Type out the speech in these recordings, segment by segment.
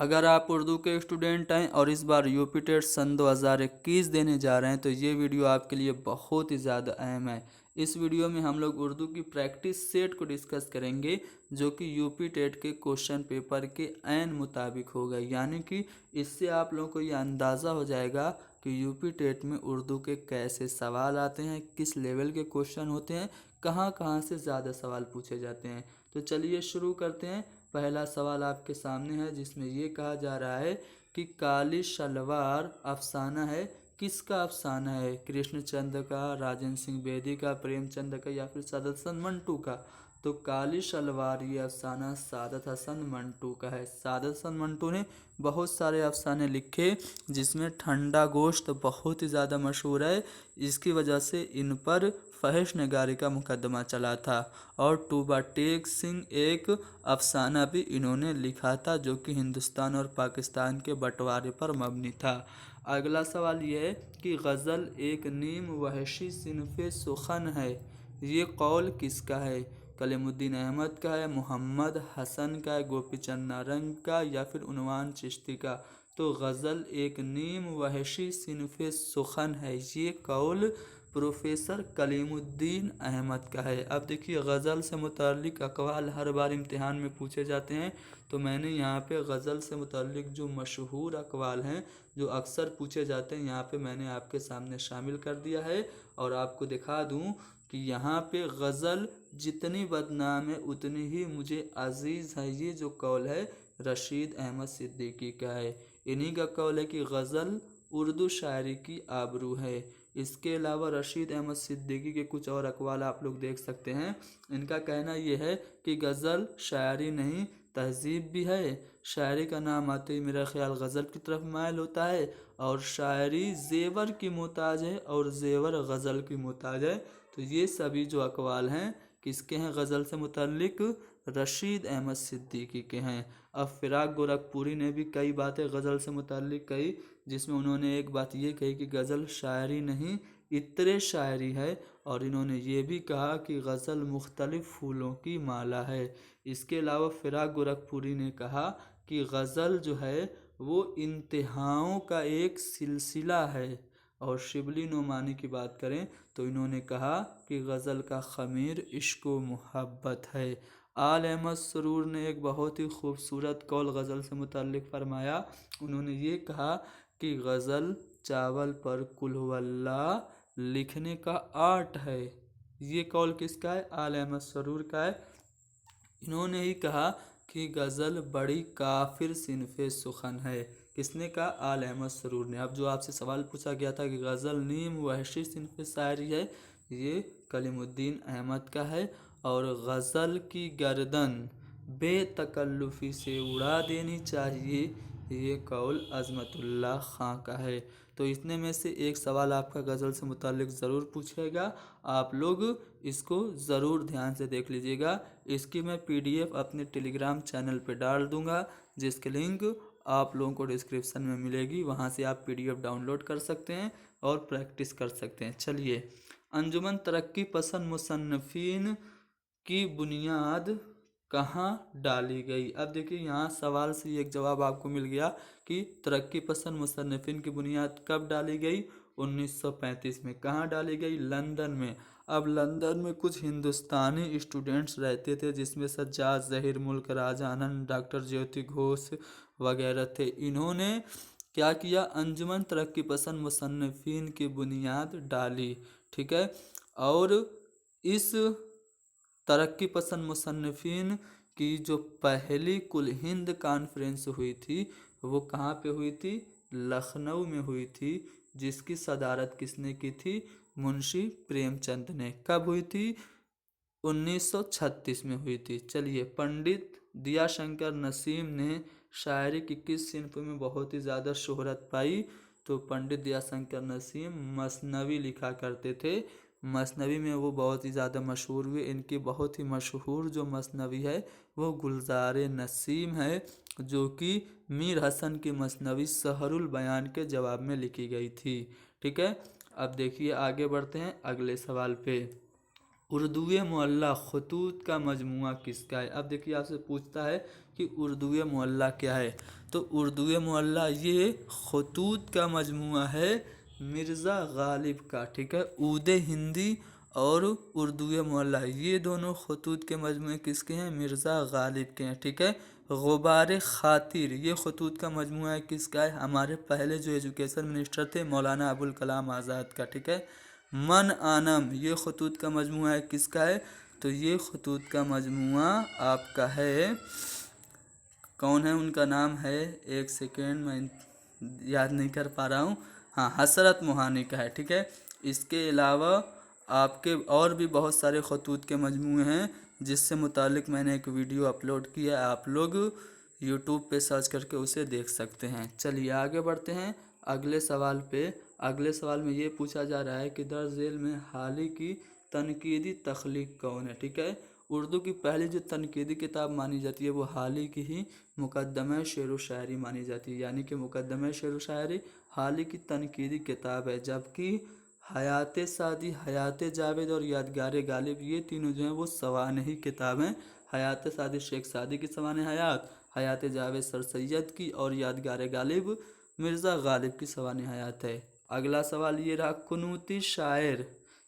अगर आप उर्दू के स्टूडेंट हैं और इस बार यूपी टेट सन 2021 देने जा रहे हैं तो ये वीडियो आपके लिए बहुत ही ज़्यादा अहम है। इस वीडियो में हम लोग उर्दू की प्रैक्टिस सेट को डिस्कस करेंगे जो कि यूपी टेट के क्वेश्चन पेपर के ऐन मुताबिक होगा, यानी कि इससे आप लोगों को ये अंदाज़ा हो जाएगा कि यूपी टेट में उर्दू के कैसे सवाल आते हैं, किस लेवल के क्वेश्चन होते हैं, कहाँ कहाँ से ज़्यादा सवाल पूछे जाते हैं। तो चलिए शुरू करते हैं। पहला सवाल आपके सामने है जिसमें ये कहा जा रहा है कि काली शलवार अफसाना है, किसका अफसाना है? कृष्णचंद्र का, राजेंद्र सिंह बेदी का, प्रेमचंद का या फिर सादत हसन मंटू का? तो काली शलवार ये अफसाना सादत हसन मंटू का है। सादत हसन मंटू ने बहुत सारे अफसाने लिखे जिसमें ठंडा गोश्त बहुत ही ज़्यादा मशहूर है। इसकी वजह से इन पर फहश नगारी का मुकदमा चला था। और टूबा टेक सिंह एक अफसाना भी इन्होंने लिखा था जो कि हिंदुस्तान और पाकिस्तान के बंटवारे पर मबनी था। अगला सवाल यह है कि गज़ल एक नीम वहशी सिनफ़े सुखन है, ये कौल किसका है? कलीमुद्दीन अहमद का है, मोहम्मद हसन का है, गोपीचंद नारंग का या फिर उनवान चिश्ती का? तो गज़ल एक नीम वहशी सिनफ़े सुखन है, ये कौल प्रोफेसर कलीमुद्दीन अहमद का है। अब देखिए गज़ल से मुताल्लिक़ अक़वाल हर बार इम्तिहान में पूछे जाते हैं, तो मैंने यहाँ पे गज़ल से मुताल्लिक़ जो मशहूर अक़वाल हैं जो अक्सर पूछे जाते हैं यहाँ पे मैंने आपके सामने शामिल कर दिया है। और आपको दिखा दूँ कि यहाँ पे गज़ल जितनी बदनाम है उतनी ही मुझे अज़ीज़ है। ये जो कौल है रशीद अहमद सिद्दीकी का है। इन्हीं का कौल है कि गज़ल उर्दू शायरी की आबरू है। इसके अलावा रशीद अहमद सिद्दीकी के कुछ और अक़वाल आप लोग देख सकते हैं। इनका कहना यह है कि गज़ल शायरी नहीं तहज़ीब भी है। शायरी का नाम आते ही मेरा ख़्याल गज़ल की तरफ मायल होता है, और शायरी ज़ेवर की मोहताज है और ज़ेवर गज़ल की मोहताज है। तो ये सभी जो अक़वाल हैं किसके हैं? गज़ल से मुतल्लिक़ रशीद अहमद सिद्दीकी के हैं। अब फ़िराक गोरखपुरी ने भी कई बातें गज़ल से मुतल्लिक़ कही, जिसमें उन्होंने एक बात ये कही कि गज़ल शायरी नहीं इत्रे शायरी है। और इन्होंने ये भी कहा कि गज़ल मुख्तलिफ़ फूलों की माला है। इसके अलावा फ़िराक गोरखपुरी ने कहा कि गज़ल जो है वो इंतहाओं का एक सिलसिला है। और शिबली नोमानी की बात करें तो इन्होंने कहा कि गज़ल का ख़मीर इश्क व मोहब्बत है। आल अहमद सरूर ने एक बहुत ही खूबसूरत कौल गज़ल से मुतल्लिक़ फरमाया। उन्होंने ये कहा कि गज़ल चावल पर कुल हुवल्लाह लिखने का आर्ट है। ये कौल किसका है? आल अहमद सरूर का है। इन्होंने ही कहा कि गज़ल बड़ी काफिर सिनफ़े सुखन है। किसने कहा? आल अहमद सरूर ने। अब जो आपसे सवाल पूछा गया था कि गज़ल नीम वहशी सिनफ़े शायरी है, ये कलीमुद्दीन अहमद का है। और गज़ल की गर्दन बेतकल्लुफ़ी से उड़ा देनी चाहिए, ये कौल अज़मतुल्लाह खां का है। तो इतने में से एक सवाल आपका गज़ल से मुताल्लिक़ ज़रूर पूछेगा, आप लोग इसको ज़रूर ध्यान से देख लीजिएगा। इसकी मैं PDF अपने टेलीग्राम चैनल पे डाल दूंगा, जिसकी लिंक आप लोगों को डिस्क्रिप्शन में मिलेगी। वहाँ से आप PDF डाउनलोड कर सकते हैं और प्रैक्टिस कर सकते हैं। चलिए, अंजुमन तरक्की पसंद मुसन्निफ़ीन की बुनियाद कहाँ डाली गई? अब देखिए यहाँ सवाल से एक जवाब आपको मिल गया कि तरक्की पसंद मुसन्निफ़ीन की बुनियाद कब डाली गई? 1935 में। कहाँ डाली गई? लंदन में। अब लंदन में कुछ हिंदुस्तानी स्टूडेंट्स रहते थे जिसमें सज्जाद ज़हीर, मुल्क राज आनंद, डॉक्टर ज्योति घोष वगैरह थे। इन्होंने क्या किया? अंजुमन तरक्की पसंद मुसन्निफ़ीन की बुनियाद डाली। ठीक है। और इस तरक्की पसंद मुसन्निफ़ीन की जो पहली कुल हिंद कॉन्फ्रेंस हुई थी वो कहाँ पे हुई थी? लखनऊ में हुई थी, जिसकी सदारत किसने की थी? मुंशी प्रेमचंद ने। कब हुई थी? 1936 में हुई थी। चलिए, पंडित दिया शंकर नसीम ने शायरी की किस सिनफ में बहुत ही ज़्यादा शोहरत पाई? तो पंडित दिया शंकर नसीम मसनवी लिखा करते थे। मसनवी में वो बहुत ही ज़्यादा मशहूर हुए। इनकी बहुत ही मशहूर जो मसनवी है वो गुलजार नसीम है, जो कि मीर हसन की मसनवी सहरुल बयान के जवाब में लिखी गई थी। ठीक है। अब देखिए आगे बढ़ते हैं अगले सवाल पे। उर्दूए मुअल्ला खतूत का मजमुआ किसका है। अब देखिए आपसे पूछता है कि उर्दूए मुअल्ला क्या है, तो उर्दूए मुअल्ला ये खतूत का मजमुआ है मिर्ज़ा गालिब का। ठीक है, ऊदे हिंदी और उर्दूए मुअल्ला ये दोनों खतूत के मजमुए किसके हैं, मिर्ज़ा गालिब के हैं। ठीक है, गुबार खातिर ये खतूत का मजमुआ है किसका है, हमारे पहले जो एजुकेशन मिनिस्टर थे मौलाना अबुल कलाम आज़ाद का। ठीक है, मन आनम ये खतूत का मजमुआ है किसका है, तो ये खतूत का मजमुआ आपका है, कौन है उनका नाम है, एक सेकेंड मैं याद नहीं कर पा रहा हूँ, हाँ हसरत मोहानी का है। ठीक है, इसके अलावा आपके और भी बहुत सारे खतूत के मजमुए हैं जिससे मुतालिक मैंने एक वीडियो अपलोड किया है, आप लोग यूट्यूब पे सर्च करके उसे देख सकते हैं। चलिए आगे बढ़ते हैं अगले सवाल पे। अगले सवाल में ये पूछा जा रहा है कि दर्ज झेल में हाल ही की तनकीदी तख्लीक कौन है। ठीक है, उर्दू की पहली जो तनकीदी किताब मानी जाती है वो हाल ही की ही मुकद्दमे शेर व शायरी मानी जाती है, यानी कि मुकद्दमे शेर व शायरी हाल ही की तनकीदी किताब है। जबकि हयात सादी, हयात जावेद और यादगार गालिब ये तीनों जो हैं वो सवानही किताबें। हयात सादी शेख सादी की सवान हयात, हयात जावेद सर सैयद की और यादगार गालिब मिर्ज़ा गालिब की सवान हयात है। अगला सवाल ये रहा, कुनूती शायर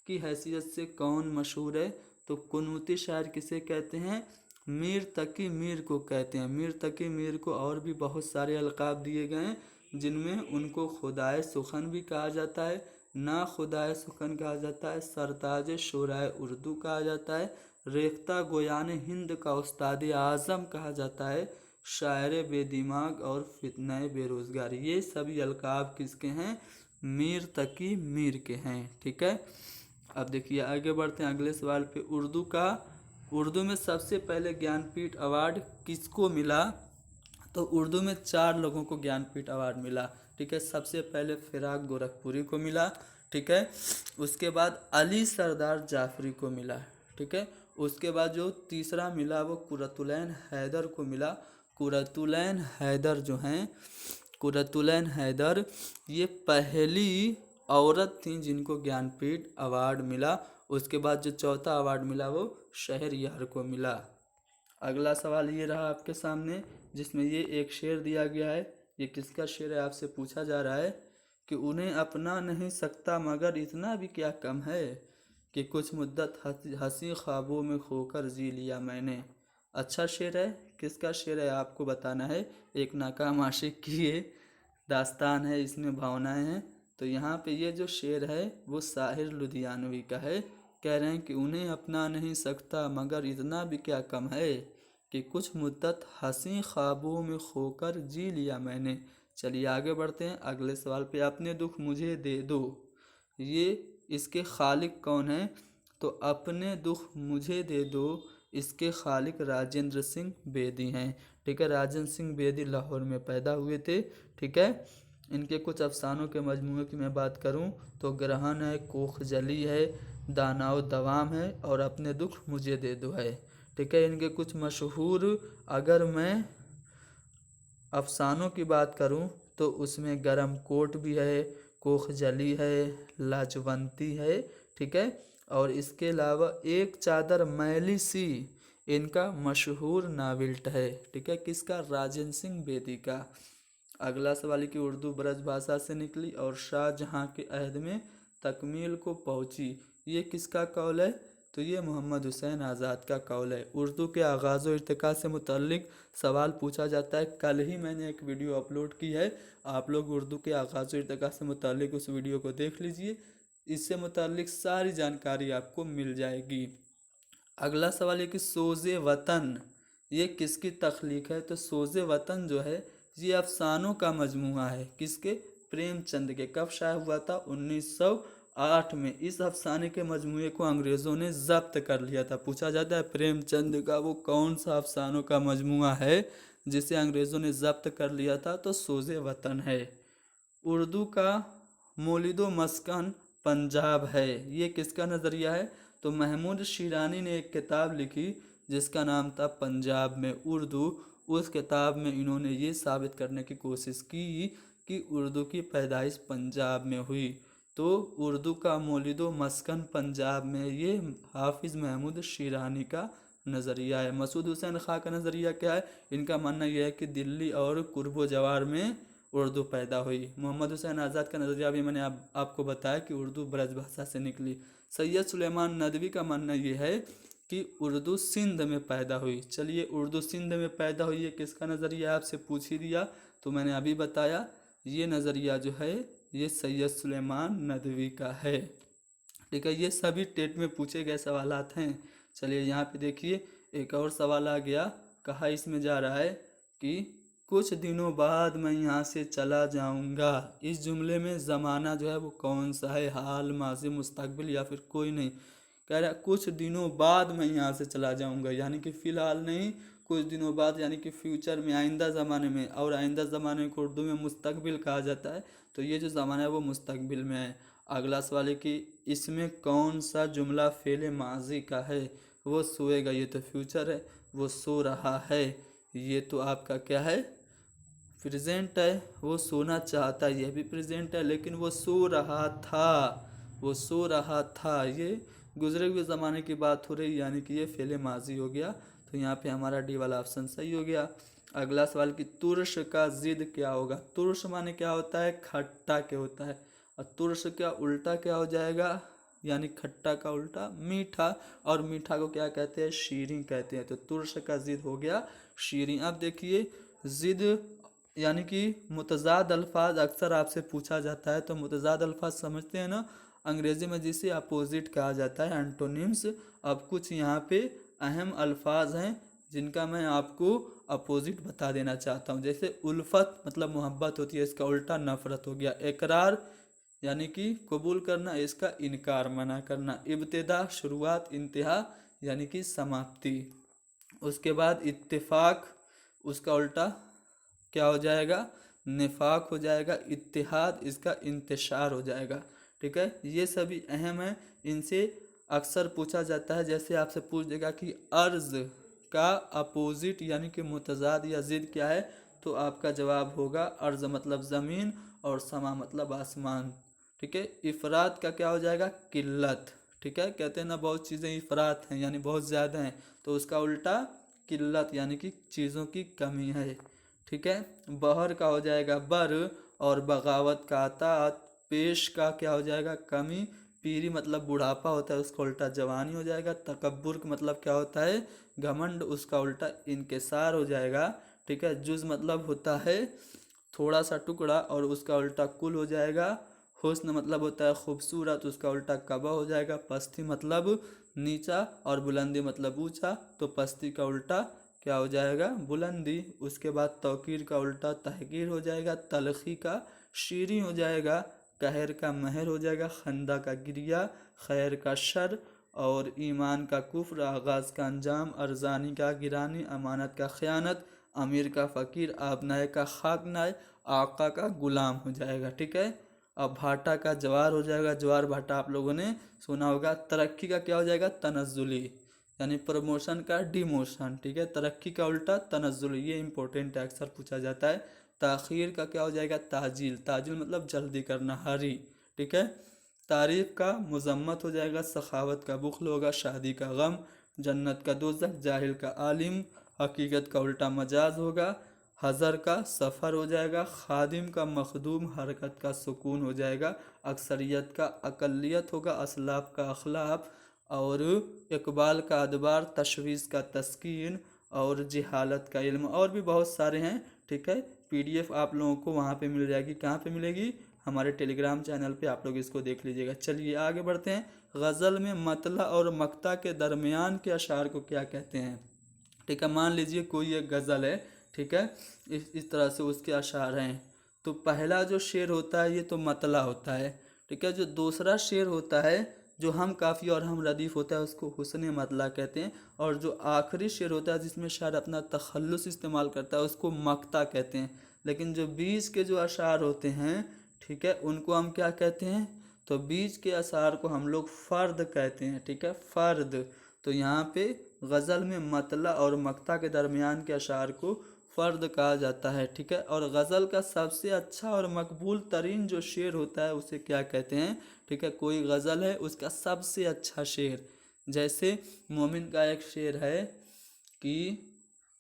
की हैसियत से कौन मशहूर है, तो कुनूती शायर किसे कहते हैं, मीर तकी मीर को कहते हैं। मीर तकी मीर को और भी बहुत सारे अलकाब दिए गए हैं जिनमें उनको खुदाए सुखन भी कहा जाता है, ना खुदाए सुखन कहा जाता है, सरताज शुराए उर्दू कहा जाता है, रेख्ता गोयान हिंद का उस्ताद आज़म कहा जाता है, शायर बेदिमाग और फितने बेरोज़गारी। ये सभी अलकाब किसके हैं, मीर तकी मीर के हैं। ठीक है, अब देखिए आगे बढ़ते हैं अगले सवाल पे। उर्दू में सबसे पहले ज्ञानपीठ अवार्ड किसको मिला, तो उर्दू में 4 लोगों को ज्ञानपीठ अवार्ड मिला। ठीक है, सबसे पहले फिराक गोरखपुरी को मिला। ठीक है, उसके बाद अली सरदार जाफरी को मिला। ठीक है, उसके बाद जो तीसरा मिला वो कुरतुलैन हैदर को मिला। कुरतुलैन हैदर जो हैं, कुरतुलैन हैदर ये पहली औरत थी जिनको ज्ञानपीठ अवार्ड मिला। उसके बाद जो चौथा अवार्ड मिला वो शहरयार को मिला। अगला सवाल ये रहा आपके सामने जिसमें ये एक शेर दिया गया है, ये किसका शेर है आपसे पूछा जा रहा है कि उन्हें अपना नहीं सकता मगर इतना भी क्या कम है कि कुछ मुद्दत हंसी ख्वाबों में खोकर जी लिया मैंने। अच्छा शेर है, किसका शेर है आपको बताना है। एक नाकाम आशिक की ये दास्तान है, इसमें भावनाएं हैं। तो यहाँ पे ये जो शेर है वो साहिर लुधियानवी का है। कह रहे हैं कि उन्हें अपना नहीं सकता मगर इतना भी क्या कम है कि कुछ मुद्दत हंसी ख्वाबों में खोकर जी लिया मैंने। चलिए आगे बढ़ते हैं अगले सवाल पे। अपने दुख मुझे दे दो, ये इसके खालिक कौन है, तो अपने दुख मुझे दे दो इसके खालिक राजेंद्र सिंह बेदी हैं। ठीक है, राजेंद्र सिंह बेदी लाहौर में पैदा हुए थे। ठीक है, इनके कुछ अफसानों के मजमूए की मैं बात करूं तो ग्रहण है, कोख जली है, दानाव दवाम है और अपने दुख मुझे दे दो है। ठीक है, इनके कुछ मशहूर अगर मैं अफसानों की बात करूं तो उसमें गरम कोट भी है, कोख जली है, लाजवंती है। ठीक है, और इसके अलावा एक चादर मैली सी इनका मशहूर नाविल्ट है। ठीक है, किसका, राजेंद्र सिंह बेदी का। अगला सवाल की उर्दू ब्रज भाषा से निकली और शाहजहां के अहद में तकमील को पहुंची, ये किसका कौल है, तो ये मोहम्मद हुसैन आज़ाद का कौल है। उर्दू के आगाज़ व इर्तिका से मुतल्लिक सवाल पूछा जाता है। कल ही मैंने एक वीडियो अपलोड की है, आप लोग उर्दू के आगाज़ व इर्तिका से मुतल्लिक उस वीडियो को देख लीजिए, इससे मुतल्लिक सारी जानकारी आपको मिल जाएगी। अगला सवाल है कि सोज़े वतन ये किसकी तख्लीक है, तो सोज़े वतन जो है ये अफसानों का मजमूआ है, किसके, प्रेमचंद के। कब शाया हुआ था, 1908 में। इस अफसाने के मजमूए को अंग्रेज़ों ने जब्त कर लिया था। पूछा जाता है प्रेमचंद का वो कौन सा अफसानों का मजमूआ है जिसे अंग्रेज़ों ने जब्त कर लिया था, तो सोज़े वतन है। उर्दू का मौलिदो मस्कन पंजाब है, ये किसका नज़रिया है, तो महमूद शिरानी ने एक किताब लिखी जिसका नाम था पंजाब में उर्दू। उस किताब में इन्होंने ये साबित करने की कोशिश की कि उर्दू की पैदाइश पंजाब में हुई। तो उर्दू का मौलिदो मस्कन पंजाब में। ये हाफिज़ महमूद शिरानी का नज़रिया है। मसूद हुसैन खां का नज़रिया क्या है? इनका मानना यह है कि दिल्ली और कुर्बो जवार में उर्दू पैदा हुई। मोहम्मद हुसैन आज़ाद का नज़रिया भी मैंने आपको बताया कि उर्दू ब्रज भाषा से निकली। सैयद सुलेमान नदवी का मानना यह है कि उर्दू सिंध में पैदा हुई। चलिए, उर्दू सिंध में पैदा हुई है किसका नज़रिया? आपसे पूछ ही दिया तो मैंने अभी बताया। ये नज़रिया जो है ये सैयद सुलेमान नदवी का है। ठीक है, ये सभी टेट में पूछे गए सवालात हैं। चलिए यहाँ पे देखिए, एक और सवाल आ गया। कहा इसमें जा रहा है कि कुछ दिनों बाद मैं यहाँ से चला जाऊँगा। इस जुमले में ज़माना जो है वो कौन सा है? हाल, माज़ी, मुस्तकबिल या फिर कोई नहीं। कह रहा है कुछ दिनों बाद मैं यहाँ से चला जाऊँगा, यानी कि फ़िलहाल नहीं, कुछ दिनों बाद, यानी कि फ्यूचर में, आइंदा ज़माने में। और आइंदा ज़माने को उर्दू में मुस्तकबिल कहा जाता है। तो ये जो ज़माना है वो मुस्तकबिल में है। अगला सवाल है कि इसमें कौन सा जुमला फ़ेल माजी का है? वो सोएगा, ये तो फ्यूचर है। वो सो रहा है, ये तो आपका क्या है? प्रेजेंट है। वो सोना चाहता है, यह भी प्रेजेंट है, लेकिन वो सो रहा था। वो सो रहा था, ये गुजरे हुए ज़माने की बात हो रही, यानी कि ये फ़ेल माजी हो गया। तो यहाँ पे हमारा डी वाला ऑप्शन सही हो गया। अगला सवाल कि तुर्श का जिद क्या होगा? तुर्श माने क्या होता है? खट्टा क्या होता है। और तुर्श का उल्टा क्या हो जाएगा? यानी खट्टा का उल्टा मीठा, और मीठा को क्या कहते हैं? शीरीं कहते हैं। तो तुर्श का जिद हो गया शीरीं। अब देखिए, जिद यानी कि मुतज़ाद अल्फाज अक्सर आपसे पूछा जाता है, तो मुतज़ाद अल्फाज समझते हैं ना, अंग्रेज़ी में जिसे अपोजिट कहा जाता है, एंटोनिम्स। अब कुछ यहाँ पे अहम अल्फाज हैं जिनका मैं आपको अपोजिट बता देना चाहता हूँ। जैसे उल्फत मतलब मोहब्बत होती है, इसका उल्टा नफ़रत हो गया। इकरार यानी कि कबूल करना, इसका इनकार, मना करना। इब्तिदा शुरुआत, इंतहा यानी कि समाप्ति। उसके बाद इत्तेफाक, उसका उल्टा क्या हो जाएगा? निफाक हो जाएगा। इत्तिहाद, इसका इंतशार हो जाएगा। ठीक है, ये सभी अहम है, इनसे अक्सर पूछा जाता है। जैसे आपसे पूछ देगा कि अर्ज का अपोजिट यानी कि मुतज़ाद या जिद क्या है, तो आपका जवाब होगा अर्ज मतलब ज़मीन, और समा मतलब आसमान। ठीक है, इफ़रात का क्या हो जाएगा? किल्लत। ठीक है, कहते हैं ना बहुत चीज़ें इफ़रात हैं यानी बहुत ज़्यादा हैं, तो उसका उल्टा किल्लत यानी कि चीज़ों की कमी है। ठीक है, बहर का हो जाएगा बर, और बगावत का अतात। पेश का क्या हो जाएगा? कमी। पीरी मतलब बुढ़ापा होता है, उसका उल्टा जवानी हो जाएगा। तकब्बुर का मतलब क्या होता है? घमंड, उसका उल्टा इनकिसार हो जाएगा। ठीक है, जुज़ मतलब होता है थोड़ा सा टुकड़ा, और उसका उल्टा कुल हो जाएगा। हुस्न मतलब होता है खूबसूरत, उसका उल्टा कबा हो जाएगा। पस्ती मतलब नीचा, और बुलंदी मतलब ऊंचा, तो पस्ती का उल्टा क्या हो जाएगा? बुलंदी। उसके बाद तौकीर का उल्टा तहकीर हो जाएगा। तलखी का शीरी हो जाएगा। कहर का महर हो जाएगा। खंदा का गिरिया। खैर का शर, और ईमान का कुफ्र। आगाज़ का अंजाम। अरजानी का गिरानी। अमानत का ख़यानत। अमीर का फ़कीर। आबनाए का खाकनाए। आका का गुलाम हो जाएगा। ठीक है, अब भाटा का जवार हो जाएगा। जवार भाटा आप लोगों ने सुना होगा। तरक्की का क्या हो जाएगा? तनज़्ज़ुली, यानी प्रमोशन का डिमोशन। ठीक है, तरक्की का उल्टा तनज़्ज़ुल, ये इंपॉर्टेंट है, अक्सर पूछा जाता है। ताख़ीर का क्या हो जाएगा? ताजील। ताजील मतलब जल्दी करना, हरी। ठीक है, तारीफ़ का मुज़म्मत हो जाएगा। सखावत का बुख्ल होगा। शादी का गम। जन्नत का दोज़ख। जाहिल का आलिम। हकीकत का उल्टा मजाज होगा। हज़र का सफ़र हो जाएगा। खादिम का मखदूम। हरकत का सुकून हो जाएगा। अक्सरियत का अकलियत होगा। असलाफ का अखलाफ, और इकबाल का अदबार। तशवीश का तस्कीन, और जिहालत का इल्म। और भी बहुत सारे हैं। ठीक है, पीडीएफ आप लोगों को वहाँ पे मिल जाएगी। कहाँ पे मिलेगी? हमारे टेलीग्राम चैनल पे आप लोग इसको देख लीजिएगा। चलिए आगे बढ़ते हैं। गज़ल में मतला और मक्ता के दरमियान के अशार को क्या कहते हैं? ठीक है, मान लीजिए कोई एक गज़ल है। ठीक है, इस तरह से उसके अशार हैं। तो पहला जो शेर होता है ये तो मतला होता है। ठीक है, जो दूसरा शेर होता है जो हम काफ़ी और हम रदीफ़ होता है उसको हुस्न मतला कहते हैं। और जो आखिरी शेर होता है जिसमें शायर अपना तखल्लुस इस्तेमाल करता है उसको मक्ता कहते हैं। लेकिन जो बीच के जो अशार होते हैं, ठीक है, उनको हम क्या कहते हैं? तो बीच के अशार को हम लोग फ़र्द कहते हैं। ठीक है, फ़र्द। तो यहाँ पे गज़ल में मतला और मक्ता के दरमियान के अशार को फ़र्द कहा जाता है, ठीक है। और गज़ल का सबसे अच्छा और मकबूल तरीन जो शेर होता है उसे क्या कहते हैं, ठीक है। कोई गज़ल है उसका सबसे अच्छा शेर, जैसे मोमिन का एक शेर है कि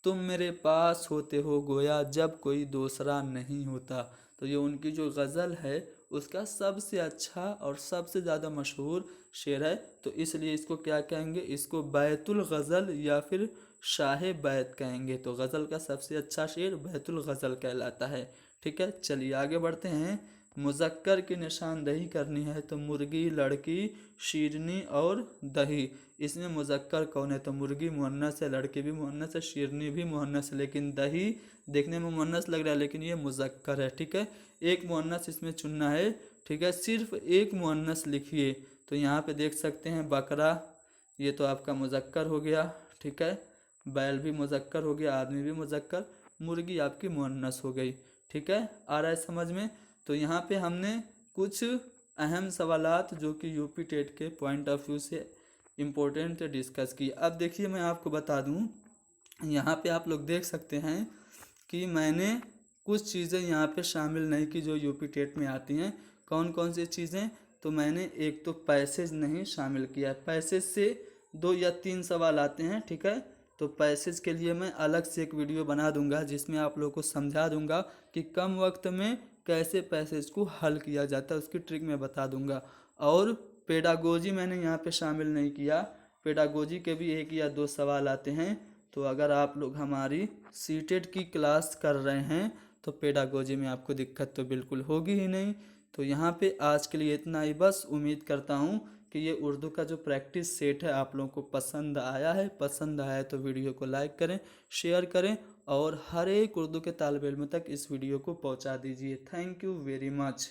तुम मेरे पास होते हो गोया जब कोई दूसरा नहीं होता। तो ये उनकी जो गज़ल है उसका सबसे अच्छा और सबसे ज़्यादा मशहूर शेर है। तो इसलिए इसको क्या कहेंगे, इसको बैतुल गज़ल या फिर शाह बैत कहेंगे। तो गज़ल का सबसे अच्छा शेर बैतुल गज़ल कहलाता है, ठीक है। चलिए आगे बढ़ते हैं। मुज़क्कर की निशानदेही करनी है तो मुर्गी, लड़की, शीरनी और दही। इसमें मुज़क्कर कौन है, तो मुर्गी मुअन्नस है, लड़की भी मुअन्नस है, शीरनी भी मुअन्नस है, लेकिन दही देखने में मुअन्नस लग रहा है लेकिन ये मुज़क्कर है, ठीक है। एक मुअन्नस इसमें चुनना है, ठीक है। सिर्फ एक मुअन्नस लिखिए। तो यहाँ पे देख सकते हैं बकरा, ये तो आपका मुज़क्कर हो गया, ठीक है। बैल भी मुज़क्कर हो गया, आदमी भी मुज़क्कर, मुर्गी आपकी मुअन्नस हो गई, ठीक है। आ रहा है समझ में। तो यहाँ पे हमने कुछ अहम सवालात जो कि यूपी टेट के पॉइंट ऑफ व्यू से इम्पोर्टेंट डिस्कस की। अब देखिए मैं आपको बता दूं, यहाँ पे आप लोग देख सकते हैं कि मैंने कुछ चीज़ें यहाँ पे शामिल नहीं की जो यूपी टेट में आती हैं। कौन कौन सी चीज़ें, तो मैंने एक तो पैसेज नहीं शामिल किया है। पैसेज से 2 या 3 सवाल आते हैं, ठीक है। तो पैसेज के लिए मैं अलग से एक वीडियो बना दूंगा जिसमें आप लोगों को समझा दूंगा कि कम वक्त में कैसे पैसेज को हल किया जाता है, उसकी ट्रिक मैं बता दूंगा। और पेडागोजी मैंने यहाँ पे शामिल नहीं किया। पेडागोजी के भी 1 या 2 सवाल आते हैं। तो अगर आप लोग हमारी सीटेट की क्लास कर रहे हैं तो पेडागोजी में आपको दिक्कत तो बिल्कुल होगी ही नहीं। तो यहाँ पे आज के लिए इतना ही बस। उम्मीद करता हूँ कि ये उर्दू का जो प्रैक्टिस सेट है आप लोगों को पसंद आया है। पसंद आया है तो वीडियो को लाइक करें, शेयर करें और हर एक उर्दू के तालिब इल्म तक इस वीडियो को पहुँचा दीजिए। Thank you very much.